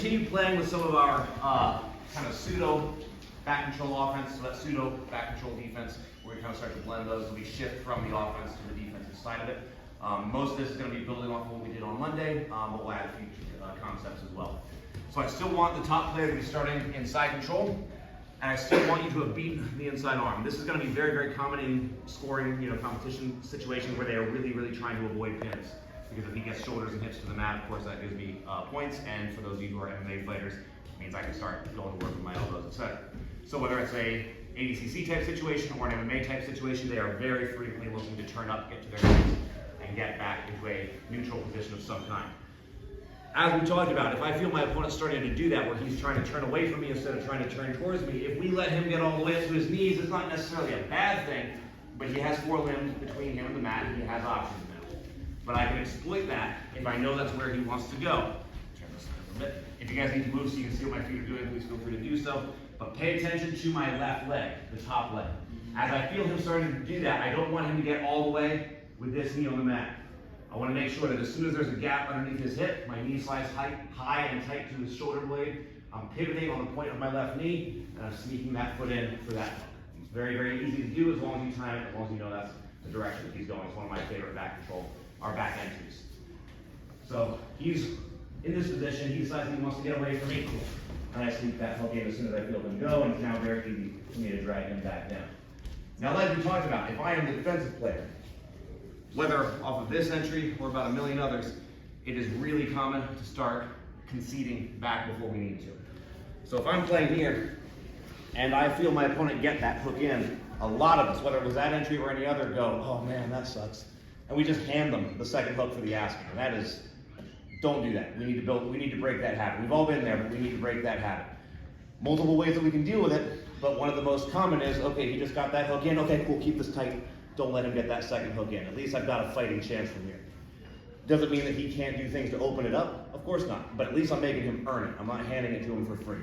continue playing with some of our kind of pseudo back control offense, so that pseudo back control defense, where we kind of start to blend those, and we shift from the offense to the defensive side of it. Most of this is going to be building off of what we did on Monday, but we'll add a few concepts as well. So I still want the top player to be starting inside control, and I still want you to have beaten the inside arm. This is going to be very, very common in scoring, competition situations where they are really, really trying to avoid pins. Because if he gets shoulders and hips to the mat, of course that gives me points, and for those of you who are MMA fighters, it means I can start going to work with my elbows, etc. So whether it's a ADCC type situation or an MMA type situation, they are very frequently looking to turn up, get to their knees, and get back into a neutral position of some kind. As we talked about, if I feel my opponent starting to do that, where he's trying to turn away from me instead of trying to turn towards me, if we let him get all the way up to his knees, it's not necessarily a bad thing, but he has 4 limbs between him and the mat, and he has options now. But I can exploit that if I know that's where he wants to go. Turn this a bit. If you guys need to move so you can see what my feet are doing, please feel free to do so. But pay attention to my left leg, the top leg. As I feel him starting to do that, I don't want him to get all the way with this knee on the mat. I want to make sure that as soon as there's a gap underneath his hip, my knee slides high and tight to his shoulder blade. I'm pivoting on the point of my left knee, and I'm sneaking that foot in for that hook. It's very, very easy to do as long as you time it, as long as you know that's the direction that he's going. It's one of my favorite back control, our back entries. So he's in this position, he decides he wants to get away from me, and I sneak that hook in as soon as I feel him go, and it's now very easy for me to drag him back down. Now, like we talked about, if I am the defensive player, whether off of this entry or about a million others, it is really common to start conceding back before we need to. So if I'm playing here, and I feel my opponent get that hook in, a lot of us, whether it was that entry or any other, go, oh man, that sucks. And we just hand them the second hook for the asking. And that is, don't do that. We need to break that habit. We've all been there, but we need to break that habit. Multiple ways that we can deal with it, but one of the most common is, okay, he just got that hook in, okay, cool, keep this tight. Don't let him get that second hook in. At least I've got a fighting chance from here. Doesn't mean that he can't do things to open it up. Of course not. But at least I'm making him earn it. I'm not handing it to him for free.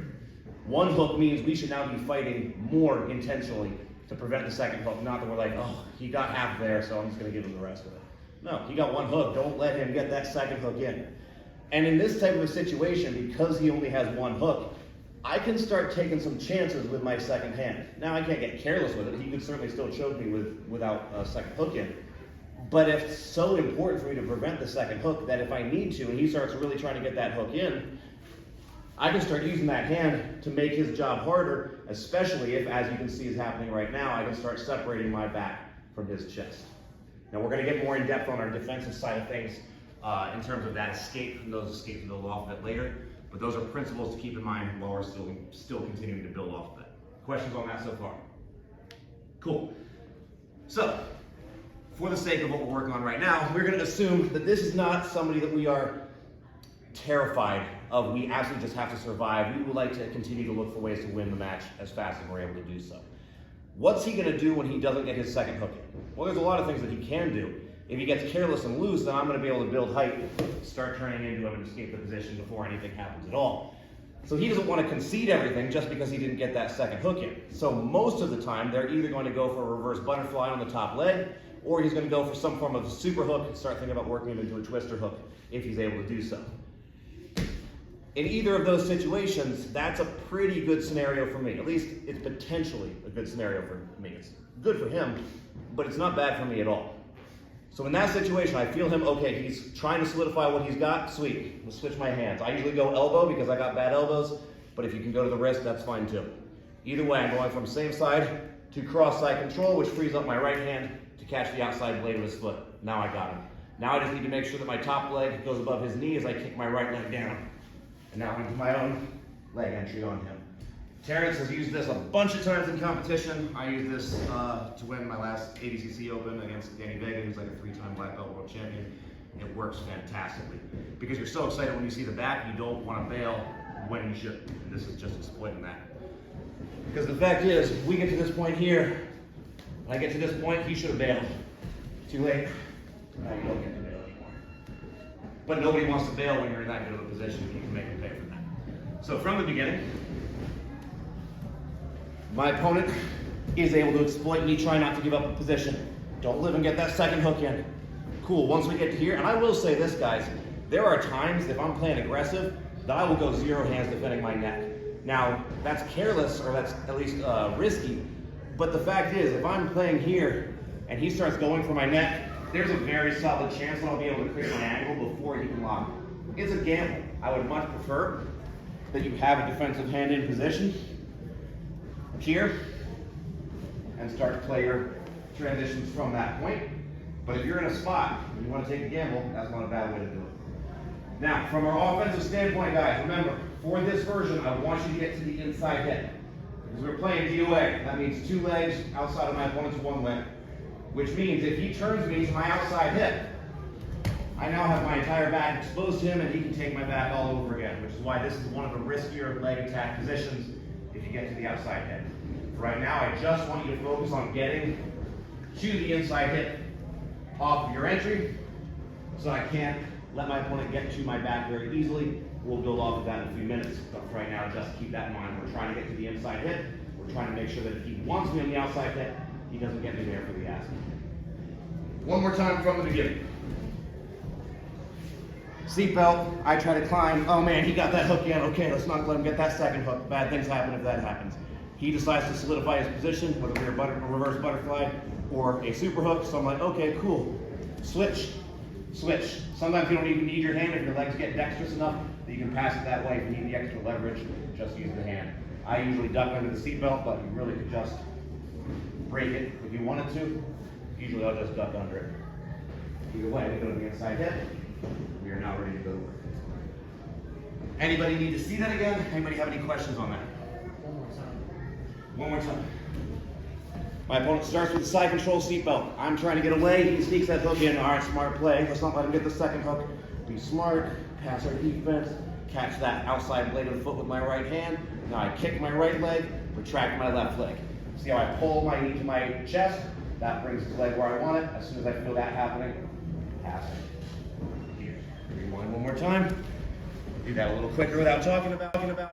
One hook means we should now be fighting more intentionally to prevent the second hook. Not that we're like, oh, he got half there, so I'm just going to give him the rest of it. No, he got one hook. Don't let him get that second hook in. And in this type of a situation, because he only has one hook, I can start taking some chances with my second hand. Now, I can't get careless with it. He could certainly still choke me without a second hook in. But it's so important for me to prevent the second hook that if I need to, and he starts really trying to get that hook in, I can start using that hand to make his job harder, especially if, as you can see is happening right now, I can start separating my back from his chest. Now, we're going to get more in depth on our defensive side of things in terms of that escape from those escapes and build off of it later. But those are principles to keep in mind while we're still continuing to build off of it. Questions on that so far? Cool. So, for the sake of what we're working on right now, we're going to assume that this is not somebody that we are terrified of. We absolutely just have to survive. We would like to continue to look for ways to win the match as fast as we're able to do so. What's he going to do when he doesn't get his second hook in? Well, there's a lot of things that he can do. If he gets careless and loose, then I'm going to be able to build height, start turning into him and escape the position before anything happens at all. So he doesn't want to concede everything just because he didn't get that second hook in. So most of the time, they're either going to go for a reverse butterfly on the top leg, or he's going to go for some form of a super hook and start thinking about working him into a twister hook if he's able to do so. In either of those situations, that's a pretty good scenario for me. At least it's potentially a good scenario for me. It's good for him, but it's not bad for me at all. So in that situation, I feel him, okay, he's trying to solidify what he's got, sweet. We'll switch my hands. I usually go elbow because I got bad elbows, but if you can go to the wrist, that's fine too. Either way, I'm going from same side to cross side control, which frees up my right hand to catch the outside blade of his foot. Now I got him. Now I just need to make sure that my top leg goes above his knee as I kick my right leg down. And now into my own leg entry on him. Terrence has used this a bunch of times in competition. I used this to win my last ADCC Open against Danny Vega, who's like a 3-time black belt world champion. It works fantastically. Because you're so excited when you see the back, you don't want to bail when you should. And this is just exploiting that. Because the fact is, we get to this point here, when I get to this point, he should have bailed. Too late. Now you don't get to bail anymore. But nobody wants to bail when you're in that good of a position. You can make them pay for that. So from the beginning, my opponent is able to exploit me, try not to give up a position. Don't live and get that second hook in. Cool, once we get to here, and I will say this, guys, there are times if I'm playing aggressive, that I will go 0 hands defending my neck. Now, that's careless, or that's at least risky, but the fact is, if I'm playing here and he starts going for my neck, there's a very solid chance that I'll be able to create my angle before he can lock. It's a gamble. I would much prefer that you have a defensive hand in position here and start to play your transitions from that point. But if you're in a spot and you want to take a gamble, that's not a bad way to do it. Now, from our offensive standpoint, guys, remember, for this version, I want you to get to the inside hip. Because we're playing DOA. That means 2 legs outside of my opponent's 1 leg. Which means if he turns me to my outside hip, I now have my entire back exposed to him and he can take my back all over again, which is why this is one of the riskier leg attack positions if you get to the outside hip. Right now, I just want you to focus on getting to the inside hip off of your entry so I can't let my opponent get to my back very easily. We'll build off of that in a few minutes, but for right now, just keep that in mind. We're trying to get to the inside hip. We're trying to make sure that if he wants me on the outside hip, he doesn't get me there for the ass. One more time from the beginning. Seatbelt, I try to climb. Oh man, he got that hook in. Okay, let's not let him get that second hook. Bad things happen if that happens. He decides to solidify his position with a reverse butterfly or a super hook. So I'm like, okay, cool. Switch, switch. Sometimes you don't even need your hand if your legs get dexterous enough that you can pass it that way. If you need the extra leverage, just use the hand. I usually duck under the seatbelt, but you really could just break it if you wanted to. Usually I'll just duck under it. Either way, we go to the inside hip. We are now ready to go to work. Anybody need to see that again? Anybody have any questions on that? One more time. My opponent starts with the side control seatbelt. I'm trying to get away. He sneaks that hook in. All right, smart play. Let's not let him get the second hook. Be smart. Pass our defense. Catch that outside blade of the foot with my right hand. Now I kick my right leg. Retract my left leg. See how I pull my knee to my chest? That brings the leg where I want it. As soon as I feel that happening, pass it. Here. Rewind one more time. Do that a little quicker without talking about.